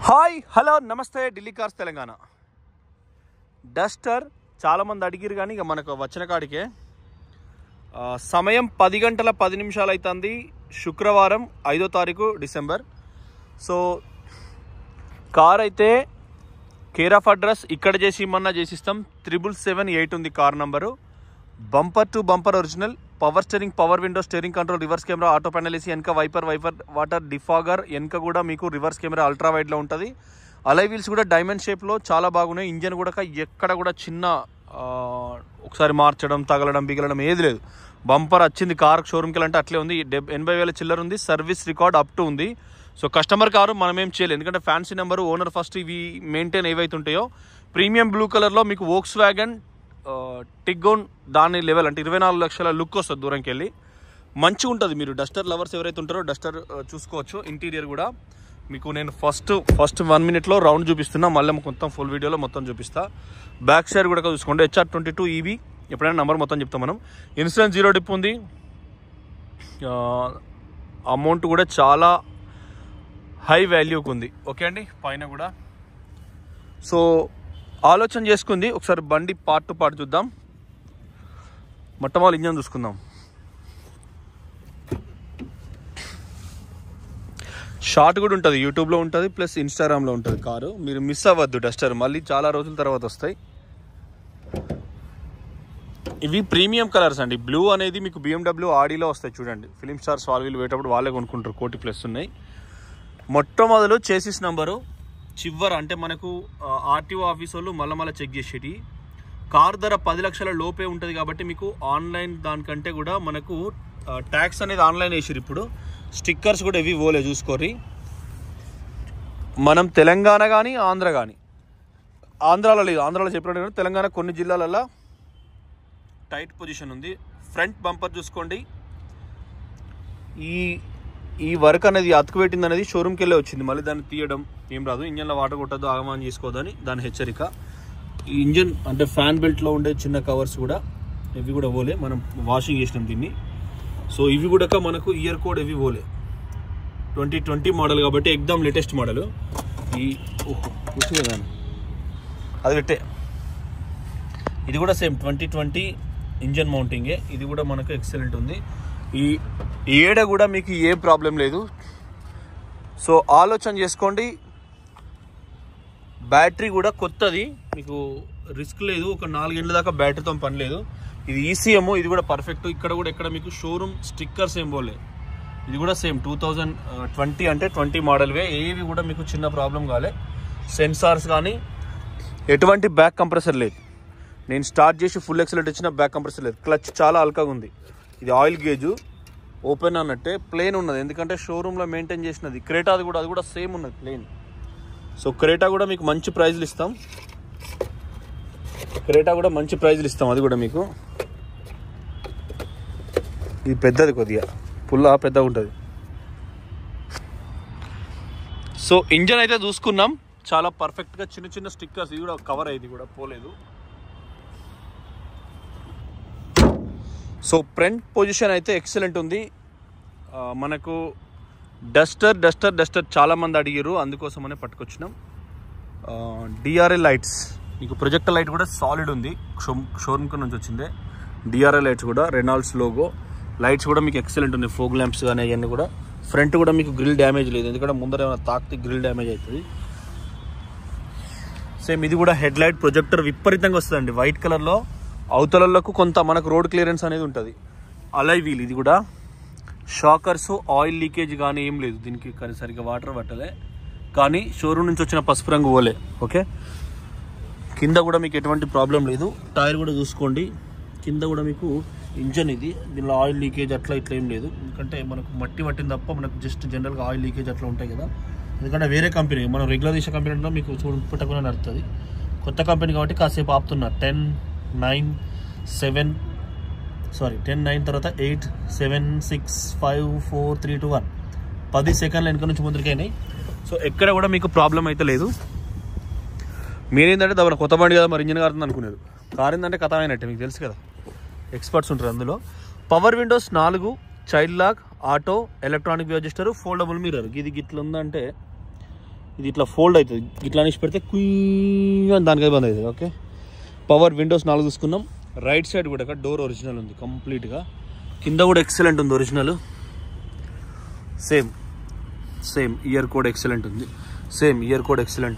Hi hello నమస్తే Delhi cars Telangana. Duster చాలామంది అడిగిరు కానీ ఇక మనకు వచ్చిన కాడికే సమయం 10 గంటల 10 నిమిషాలు అవుతుంది. శుక్రవారం 5వ తారీఖు డిసెంబర్. సో కార్ అయితే కేర్ ఆఫ్ అడ్రస్ ఇక్కడ చేసి ఇమ్మన్నా చేసిస్తాం. 77778 ఉంది car number. Bumper to bumper original. Power steering, power window, steering control, reverse camera, auto panel AC, వెనక వైపర్ వాటర్ డిఫాగర్, వెనక కూడా మీకు రివర్స్ కెమెరా అల్ట్రా వైడ్లో ఉంటుంది. అలై వీల్స్ కూడా డైమండ్ షేప్లో చాలా బాగున్నాయి. ఇంజన్ కూడా ఎక్కడ కూడా చిన్న ఒకసారి మార్చడం, తగలడం, బిగలడం ఏది లేదు. బంపర్ వచ్చింది కార్ షోరూమ్కి వెళ్ళంటే అట్లే ఉంది. 80,000 చిల్లర ఉంది. సర్వీస్ రికార్డ్ అప్ టు ఉంది. సో కస్టమర్ కారు మనం ఏం చేయలేదు, ఎందుకంటే ఫ్యాన్సీ నెంబరు, ఓనర్ ఫస్ట్ ఇవి మెయింటైన్ ఏవైతే ఉంటాయో. ప్రీమియం బ్లూ కలర్లో మీకు వోక్స్ వ్యాగన్ టిగ్గోన్ దాని లెవెల్ అంటే 24 లక్షల లుక్ వస్తుంది దూరంకి వెళ్ళి. మంచిగా ఉంటుంది. మీరు డస్టర్ లవర్స్ ఎవరైతే ఉంటారో డస్టర్ చూసుకోవచ్చు. ఇంటీరియర్ కూడా మీకు నేను ఫస్ట్ 1 మినిట్లో రౌండ్ చూపిస్తున్నా, మళ్ళీ మొత్తం ఫుల్ వీడియోలో మొత్తం చూపిస్తా. బ్యాక్ సైడ్ కూడా చూసుకోండి. HR22 EV. ఎప్పుడైనా నెంబర్ మొత్తం చెప్తాం మనం. ఇన్సూరెన్స్ 0 డిప్ ఉంది. అమౌంట్ కూడా చాలా హై వాల్యూకి ఉంది. ఓకే అండి. పైన కూడా సో ఆలోచన చేసుకుంది. ఒకసారి బండి పార్ట్ టు పార్ట్ చూద్దాం. మొట్టమొదటి ఇంజన్ చూసుకుందాం. షార్ట్ కూడా ఉంటుంది, యూట్యూబ్లో ఉంటుంది, ప్లస్ ఇన్స్టాగ్రామ్లో ఉంటుంది కారు. మీరు మిస్ అవ్వద్దు. డస్టర్ మళ్ళీ చాలా రోజుల తర్వాత వస్తాయి. ఇవి ప్రీమియం కలర్స్ అండి. బ్లూ అనేది మీకు BMW ఆడీలో వస్తాయి చూడండి. ఫిలిం స్టార్ సాల్వీలు వేటప్పుడు వాళ్ళే కొనుక్కుంటారు. 1,00,00,000+ ఉన్నాయి. మొట్టమొదలు చేసిస్ నంబరు చివర అంటే మనకు ఆర్టీఓ ఆఫీస్ వాళ్ళు మళ్ళీ చెక్ చేసేటి. కార్ ధర 10 లక్షల లోపే ఉంటుంది కాబట్టి మీకు ఆన్లైన్ దానికంటే కూడా మనకు ట్యాక్స్ అనేది ఆన్లైన్ వేసారు. ఇప్పుడు స్టిక్కర్స్ కూడా ఇవి పోలే చూసుకోరి. మనం తెలంగాణ కానీ ఆంధ్ర కానీ, ఆంధ్రాలో లేదు, ఆంధ్రాలో చెప్పినట్టు తెలంగాణ కొన్ని జిల్లాలలో టైట్ పొజిషన్ ఉంది. ఫ్రంట్ బంపర్ చూసుకోండి. ఈ వర్క్ అనేది అతుకు పెట్టింది అనేది షోరూమ్కి వెళ్ళి వచ్చింది. మళ్ళీ దాన్ని తీయడం ఏం రాదు. ఇంజన్లో వాటర్ కొట్టద్దు, ఆగమానం చేసుకోవద్దని దాని హెచ్చరిక. ఈ ఇంజన్ అంటే ఫ్యాన్ బెల్ట్లో ఉండే చిన్న కవర్స్ కూడా ఇవి కూడా పోలే, మనం వాషింగ్ చేసినాం దీన్ని. సో ఇవి కూడా మనకు ఇయర్ కోడ్ ఇవి పోలే. 2020 మోడల్ కాబట్టి ఎగ్దమ్ లేటెస్ట్ మోడల్. ఈ కూర్చుందా అది పెట్టే. ఇది కూడా సేమ్ 2020 ఇంజన్ మౌంటింగే. ఇది కూడా మనకు ఎక్సలెంట్ ఉంది. ఈ ఏడ కూడా మీకు ఏ ప్రాబ్లం లేదు. సో ఆలోచన చేసుకోండి. బ్యాటరీ కూడా కొత్తది, మీకు రిస్క్ లేదు. ఒక 4 గంటల దాకా బ్యాటరీతో పని లేదు. ఇది ECM. ఇది కూడా పర్ఫెక్ట్. ఇక్కడ కూడా ఎక్కడ మీకు షోరూమ్ స్టిక్కర్స్ ఏం పోలే. ఇది కూడా సేమ్ 2020 అంటే 20 మోడల్వే. ఏవి కూడా మీకు చిన్న ప్రాబ్లం కాలే. సెన్సార్స్ కానీ ఎటువంటి బ్యాక్ కంప్రెసర్ లేదు. నేను స్టార్ట్ చేసి ఫుల్ ఎక్సలెంట్ ఇచ్చిన బ్యాక్ కంప్రెసర్ లేదు. క్లచ్ చాలా అల్కగా ఉంది. ఇది ఆయిల్ గేజు ఓపెన్ అన్నట్టే ప్లేన్ ఉన్నది, ఎందుకంటే షోరూంలో మెయింటైన్ చేసినది. క్రేటాది కూడా అది కూడా సేమ్ ఉన్నది ప్లేన్. సో క్రేటా కూడా మీకు మంచి ప్రైజ్లు ఇస్తాం. అది కూడా మీకు ఇది పెద్దది, కొద్దిగా పుల్ల పెద్దగా ఉంటుంది. సో ఇంజన్ అయితే చూసుకున్నాం, చాలా పర్ఫెక్ట్గా. చిన్న చిన్న స్టిక్కర్స్ ఇది కూడా కవర్ అయ్యింది, కూడా పోలేదు. సో ఫ్రంట్ పొజిషన్ అయితే ఎక్సలెంట్ ఉంది. మనకు డస్టర్ చాలామంది అడిగారు, అందుకోసమనే పట్టుకొచ్చినాం. DRL లైట్స్, మీకు ప్రొజెక్టర్ లైట్ కూడా సాలిడ్ ఉంది. షోరూమ్ నుంచి వచ్చిందే DRL లైట్స్ కూడా. రెనాల్డ్స్ లోగో లైట్స్ కూడా మీకు ఎక్సలెంట్ ఉంది. ఫోగ్ ల్యాంప్స్ కానీ అవన్నీ కూడా. ఫ్రంట్ కూడా మీకు గ్రిల్ డ్యామేజ్ లేదు, ఎందుకంటే ముందర ఏమైనా తాకితే గ్రిల్ డ్యామేజ్ అవుతుంది. సేమ్ ఇది కూడా హెడ్ లైట్ ప్రొజెక్టర్ విపరీతంగా వస్తుందండి వైట్ కలర్లో. అవతలలకు కొంత మనకు రోడ్ క్లియరెన్స్ అనేది ఉంటుంది. అలై వీల్ ఇది కూడా. షాకర్స్, ఆయిల్ లీకేజ్ కానీ ఏం లేదు దీనికి. సరిగ్గా వాటర్ పట్టలే, కానీ షోరూమ్ నుంచి వచ్చిన పసుపు రంగు పోలే. ఓకే. కింద కూడా మీకు ఎటువంటి ప్రాబ్లం లేదు. టైర్ కూడా చూసుకోండి. కింద కూడా మీకు ఇంజన్ ఇది, దీనిలో ఆయిల్ లీకేజ్ అట్లా ఇట్లా ఏం లేదు. ఎందుకంటే మనకు మట్టి పట్టింది తప్ప మనకు జస్ట్ జనరల్గా ఆయిల్ లీకేజ్ అట్లా ఉంటాయి కదా. ఎందుకంటే వేరే కంపెనీ, మనం రెగ్యులర్ చేసే కంపెనీలో మీకు పెట్టకుండా నడుస్తుంది. కొత్త కంపెనీ కాబట్టి కాసేపు ఆపుతున్నారు. 10, 9 తర్వాత 8, 7, 6, 5, 4, 3, 2, 1 10 సెకండ్ల వెనక నుంచి ముందరికైనాయి. సో ఎక్కడ కూడా మీకు ప్రాబ్లం అయితే లేదు. మీరేంటంటే దాని కొత్త బండి కదా మరి ఇంజన్ కారుతుంది అనుకునేది. కారు ఏంటంటే కథ అయినట్టే, మీకు తెలుసు కదా, ఎక్స్పర్ట్స్ ఉంటారు అందులో. Power windows 4, child lock, auto, electronic adjuster, foldable mirror. ఇది గిట్ల ఉందంటే ఇది ఇట్లా ఫోల్డ్ అవుతుంది, ఇట్లా అనేసి పెడితే కుయ్యి అని దానికైతే బంద్ అవుతుంది. ఓకే, పవర్ విండోస్ 4 చూసుకున్నాం. రైట్ సైడ్ కూడా డోర్ ఒరిజినల్ ఉంది కంప్లీట్గా. కింద కూడా ఎక్సలెంట్ ఉంది original. Same year code excellent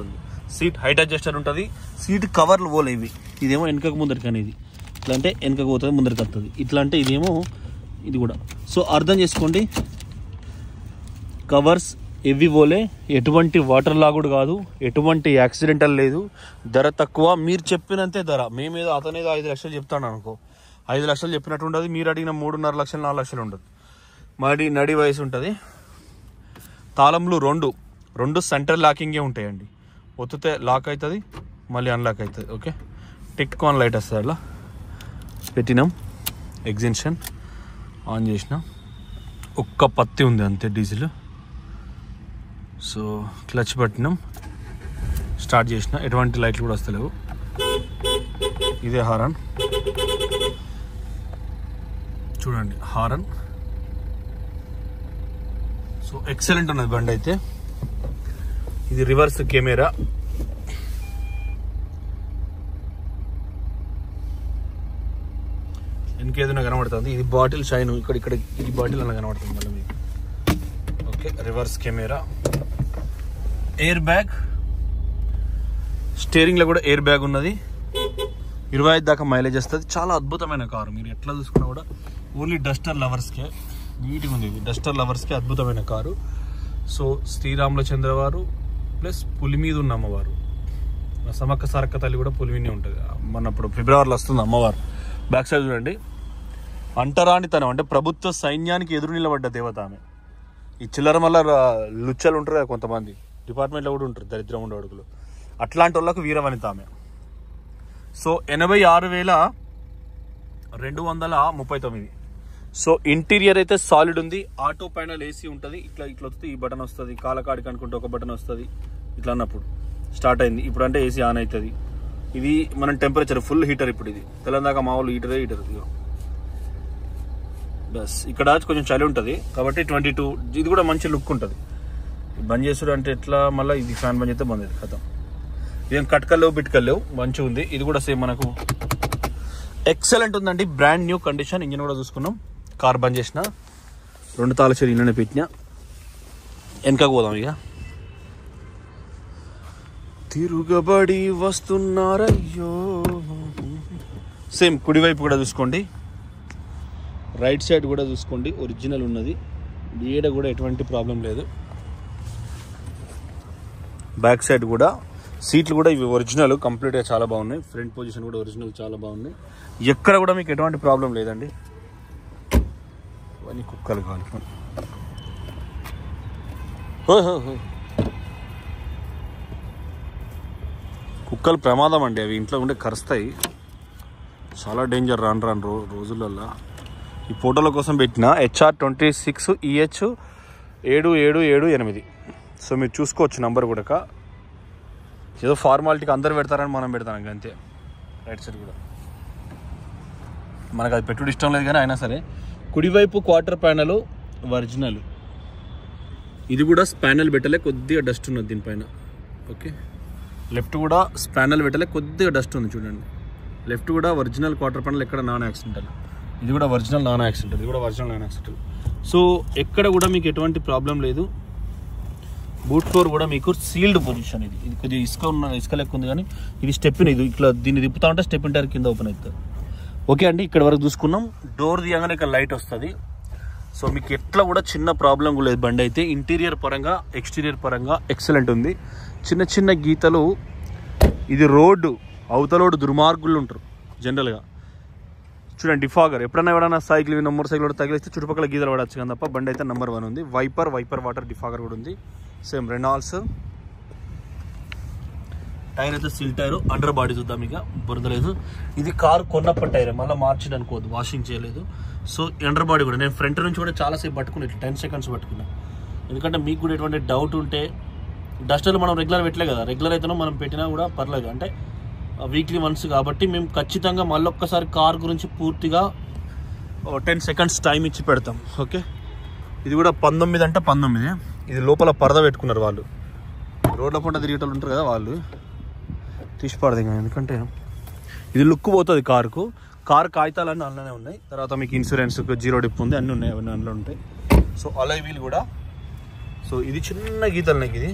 ఉంది. సీట్ హైట్ అడ్జస్టర్ ఉంటుంది. సీట్ కవర్లు పోలే ఇవి. ఇదేమో వెనకకు ముందరికి అనేది, ఇట్లా అంటే వెనకకు పోతుంది, ముందరికి వస్తుంది. ఇట్లా అంటే ఇదేమో ఇది కూడా. సో అర్థం చేసుకోండి, కవర్స్ ఎవి పోలే, ఎటువంటి వాటర్ లాగుడు కాదు, ఎటువంటి యాక్సిడెంటల్ లేదు. ధర తక్కువ, మీరు చెప్పినంతే ధర. మేమేదో అతనేదో 5 లక్షలు చెప్తాను అనుకో, 5 లక్షలు చెప్పినట్టు ఉండదు. మీరు అడిగిన 3.5 లక్షలు 4 లక్షలు ఉండదు. నడి వయసు ఉంటుంది. తాళంలు రెండు సెంటర్ లాకింగే ఉంటాయండి. ఒత్తితే లాక్ అవుతుంది, మళ్ళీ అన్లాక్ అవుతుంది. ఓకే, టిక్ ఆన్ లైట్ వస్తుంది, అలా పెట్టినాం. ఎగ్జిన్షన్ ఆన్ చేసినాం. ఒక్క పత్తి ఉంది అంతే డీజిల్. సో క్లచ్ పట్టినాం, స్టార్ట్ చేసిన. ఎటువంటి లైట్లు కూడా వస్తలేవు. ఇదే హారన్ చూడండి, హారన్. సో ఎక్సలెంట్ ఉన్నది బండి అయితే. ఇది రివర్స్ కెమెరా. ఇంకేదైనా కనబడుతుంది. ఇది బాటిల్ షైన్, ఇక్కడ ఇది బాటిల్ అలా కనబడుతుంది మళ్ళీ మీకు. Okay, reverse camera. Air bag, steering లో కూడా ఎయిర్ బ్యాగ్ ఉన్నది. 25 దాకా మైలేజ్ వస్తుంది. చాలా అద్భుతమైన కారు. మీరు ఎట్లా చూసుకున్నా కూడా ఓన్లీ డస్టర్ లవర్స్కే నీట్గా ఉంది. ఇది డస్టర్ లవర్స్కే అద్భుతమైన కారు. సో శ్రీరాములచంద్ర వారు ప్లస్ పులి మీద ఉన్న అమ్మవారు, సమక్క సారక్క తల్లి కూడా పులి మీదే ఉంటుంది. మనప్పుడు ఫిబ్రవరిలో వస్తుంది అమ్మవారు. బ్యాక్ సైడ్ చూడండి, అంటరానితనం అంటే ప్రభుత్వ సైన్యానికి ఎదురు నిలబడ్డ దేవత ఆమె. ఈ చిల్లర మళ్ళ లుచ్చలు ఉంటారు కదా కొంతమంది, డిపార్ట్మెంట్లో కూడా ఉంటారు దరిద్రం ఉండే అడుగులు, అట్లాంటి వాళ్ళకు వీరవనిత ఆమె. సో 86,239. సో ఇంటీరియర్ అయితే సాలిడ్ ఉంది. ఆటో పైన ఏసీ ఉంటుంది. ఇట్లా వస్తే ఈ బటన్ వస్తుంది. కాలకాడికి అనుకుంటే ఒక బటన్ వస్తుంది. ఇట్లా అన్నప్పుడు స్టార్ట్ అయింది. ఇప్పుడు అంటే ఏసీ ఆన్ అవుతుంది. ఇది మనం టెంపరేచర్ ఫుల్ హీటర్. ఇప్పుడు ఇది తెలంగాణ మామూలు హీటర్. బస్ ఇక్కడ కొంచెం చలి ఉంటుంది కాబట్టి 22. ఇది కూడా మంచి లుక్ ఉంటుంది. బంద్ చేసుడు అంటే ఎట్లా, మళ్ళీ ఇది ఫ్యాన్ బంద్ చేస్తే బంద్ అవుతుంది కథం. ఇదేం కట్కల్లేవు బిట్కల్లేవు, మంచిగా ఉంది. ఇది కూడా సేమ్ మనకు ఎక్సలెంట్ ఉందండి. Brand new condition. ఇంజిన్ కూడా చూసుకున్నాం. కార్ బంద్ చేసిన, 2 తాళ చెరి ఇళ్ళనే పెట్టినా. వెనకకు పోదాం ఇక. తిరుగబడి వస్తున్నారయ్యో. సేమ్ కుడివైపు కూడా చూసుకోండి, రైట్ సైడ్ కూడా చూసుకోండి. ఒరిజినల్ ఉన్నది. ఏడ కూడా ఎటువంటి ప్రాబ్లం లేదు. బ్యాక్ సైడ్ కూడా సీట్లు కూడా ఇవి ఒరిజినల్ కంప్లీట్గా చాలా బాగున్నాయి. ఫ్రంట్ పొజిషన్ కూడా ఒరిజినల్ చాలా బాగున్నాయి. ఎక్కడ కూడా మీకు ఎటువంటి ప్రాబ్లం లేదండి. ఇవన్నీ కుక్కలు కావాలి. కుక్కలు ప్రమాదం అండి. అవి ఇంట్లో ఉండే కరుస్తాయి. చాలా డేంజర్ రాను రోజులలో. ఈ ఫోటోల కోసం పెట్టిన HR26 EH 7778. సో మీరు చూసుకోవచ్చు నంబర్ కూడా. ఏదో ఫార్మాలిటీకి అందరు పెడతారని మనం పెడతాం అంతే. రైట్ సైడ్ కూడా మనకు అది పెట్టుడు ఇష్టం లేదు కానీ అయినా సరే. కుడివైపు క్వార్టర్ ప్యానల్ ఒరిజినల్. ఇది కూడా స్పానల్ పెట్టలే, కొద్దిగా డస్ట్ ఉన్నది దీనిపైన. ఓకే, లెఫ్ట్ కూడా స్పానల్ పెట్టలే, కొద్దిగా డస్ట్ ఉంది చూడండి. లెఫ్ట్ కూడా ఒరిజినల్ క్వార్టర్ ప్యానల్, ఎక్కడ నాన్ యాక్సిడెంటల్. ఇది కూడా ఒరిజినల్ నాన్ యాక్సిడెంటల్. ఇది కూడా ఒరిజినల్ నాన్ యాక్సిడెంటల్. సో ఎక్కడ కూడా మీకు ఎటువంటి ప్రాబ్లం లేదు. బూట్ ఫ్లోర్ కూడా మీకు సీల్డ్ పొజిషన్. ఇది కొద్దిగా ఇసుక లెక్క ఉంది కానీ ఇది స్టెప్. ఇది ఇట్లా దీన్ని తిప్పుతా ఉంటే స్టెప్ ఇంటర్ కింద ఓపెన్ అవుతుంది. ఓకే అండి, ఇక్కడ వరకు చూసుకున్నాం. డోర్ తీయగానే ఇక్కడ లైట్ వస్తుంది. సో మీకు ఎట్లా కూడా చిన్న ప్రాబ్లం కూడా లేదు. బండి అయితే ఇంటీరియర్ పరంగా ఎక్స్టీరియర్ పరంగా ఎక్సలెంట్ ఉంది. చిన్న గీతలు. ఇది రోడ్డు అవతలోడు దుర్మార్గులు ఉంటారు జనరల్గా. చూడండి, డిఫాగర్ ఎవడైనా సైకిల్ మోటార్ సైకిల్ తగిలిస్తే చుట్టుపక్కల గీతలు పడవచ్చు కానీ తప్ప బండి అయితే నెంబర్ 1 ఉంది. వైపర్ వాటర్ డిఫాగర్ కూడా ఉంది. Same Reynolds. టైర్ అయితే సిల్ టైర్. అండర్ బాడీ చూద్దాం, ఇక బురదలేదు. ఇది కారు కొన్నప్పటి టైర్, మళ్ళీ మార్చిడు అనుకోదు, వాషింగ్ చేయలేదు. సో అండర్ బాడీ కూడా నేను ఫ్రంట్ నుంచి కూడా చాలాసేపు పట్టుకున్నా, ఇట్లా 10 సెకండ్స్ పట్టుకున్నా. ఎందుకంటే మీకు కూడా ఎటువంటి డౌట్ ఉంటే, డస్టర్లు మనం రెగ్యులర్ పెట్టలే కదా, రెగ్యులర్ అయితేనో మనం పెట్టినా కూడా పర్లేదు. అంటే వీక్లీ వన్స్ కాబట్టి మేము ఖచ్చితంగా మళ్ళీ ఒక్కసారి కార్ గురించి పూర్తిగా 10 సెకండ్స్ టైం ఇచ్చి పెడతాం. ఓకే, ఇది కూడా 19 అంటే 19. ఇది లోపల పరద పెట్టుకున్నారు వాళ్ళు. రోడ్ల పంట తిరిగేటోళ్ళు ఉంటారు కదా, వాళ్ళు తీసిపడదు ఇంకా. ఎందుకంటే ఇది లుక్ పోతుంది కారుకు. కారు కాగితాలన్నీ అందులోనే ఉన్నాయి. తర్వాత మీకు ఇన్సూరెన్స్, జీరో డిప్ ఉంది, అన్నీ ఉన్నాయి, అవన్నీ అందులో ఉంటాయి. సో అలాయ్ వీల్ కూడా. సో ఇది చిన్న గీతలు నాకు ఇది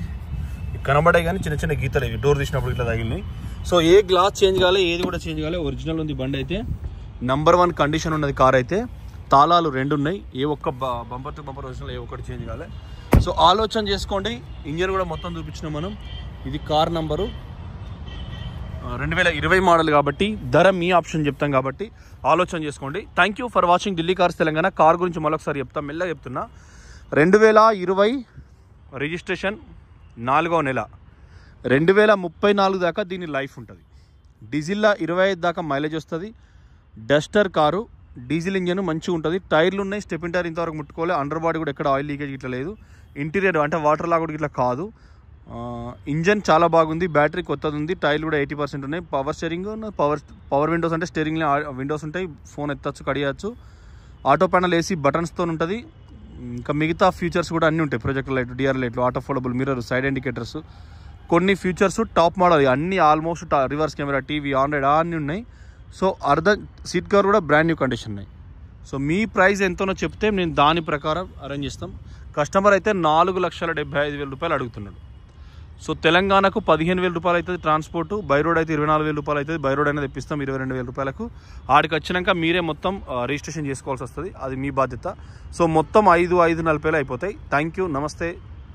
కనబడే కానీ చిన్న చిన్న గీతలు ఇవి డోర్ తీసినప్పుడు ఇట్లా తగిలినాయి. సో ఏ గ్లాస్ చేంజ్ కాలే, ఏది కూడా చేంజ్ కాలే, ఒరిజినల్ ఉంది బండి అయితే. నంబర్ 1 కండిషన్ ఉన్నది కార్ అయితే. తాళాలు 2 ఉన్నాయి, ఏ ఒక్క బంపర్ టు బంపర్ ఒరిజినల్ ఏ ఒక్కటి చేంజ్ కాలే. సో ఆలోచన చేసుకోండి. ఇంజన్ కూడా మొత్తం చూపించినాం మనం. ఇది కార్ నంబరు 2020 మోడల్ కాబట్టి ధర మీ ఆప్షన్ చెప్తాం కాబట్టి ఆలోచన చేసుకోండి. Thank you for watching Delhi cars Telangana. Car గురించి మరొకసారి చెప్తాం, మెల్లగా చెప్తున్నా. 2020 రిజిస్ట్రేషన్ 4వ నెల, 2034 దాకా దీని లైఫ్ ఉంటుంది. డీజిల్లో 25 దాకా మైలేజ్ వస్తుంది. డస్టర్ కారు, డీజిల్ ఇంజన్ మంచిగా ఉంటుంది. టైర్లు ఉన్నాయి, స్టెపిన్ టైర్ ఇంతవరకు ముట్టుకోలే. అండర్ బాడీ కూడా ఎక్కడ ఆయిల్ లీకేజ్ ఇట్లా లేదు. ఇంటీరియర్ అంటే వాటర్ లాగా కూడా ఇట్లా కాదు. ఇంజన్ చాలా బాగుంది. బ్యాటరీ కొత్తది ఉంది. టైర్లు కూడా 80% ఉన్నాయి. పవర్ స్టీరింగ్, పవర్ విండోస్ అంటే స్టీరింగ్లో విండోస్ ఉంటాయి. ఫోన్ ఎత్తచ్చు, కడియచ్చు. ఆటో ప్యానల్ ఏసీ బటన్స్తో ఉంటుంది. ఇంకా మిగతా ఫీచర్స్ కూడా అన్నీ ఉంటాయి. ప్రొజెక్టర్ లైట్, డిఆర్ లైట్లు, auto foldable mirror, side indicators, కొన్ని ఫీచర్స్ టాప్ మోడల్ అన్నీ almost. Reverse camera, TV, Android అన్నీ ఉన్నాయి. సో సీట్ కవర్ కూడా బ్రాండ్ న్యూ కండిషన్ ఉన్నాయి. సో మీ ప్రైస్ ఎంతనో చెప్తే నేను దాని ప్రకారం అరేంజ్ చేస్తాం. కస్టమర్ అయితే 4,75,000 రూపాయలు అడుగుతున్నాడు. సో తెలంగాణకు 15,000 రూపాయలు అవుతుంది ట్రాన్స్పోర్ట్. బై రోడ్ అయితే 24,000 రూపాయలు అవుతుంది. బై రోడ్ అనేది తెప్పిస్తాం 22,000 రూపాయలకు. ఆడికి వచ్చినాక మీరే మొత్తం రిజిస్ట్రేషన్ చేసుకోవాల్సి వస్తుంది, అది మీ బాధ్యత. సో మొత్తం 5,40,000 అయిపోతాయి. థ్యాంక్ యూ, నమస్తే.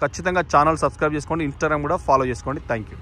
ఖచ్చితంగా ఛానల్ సబ్స్క్రైబ్ చేసుకోండి, ఇన్స్టాగ్రామ్ కూడా ఫాలో చేసుకోండి. Thank you.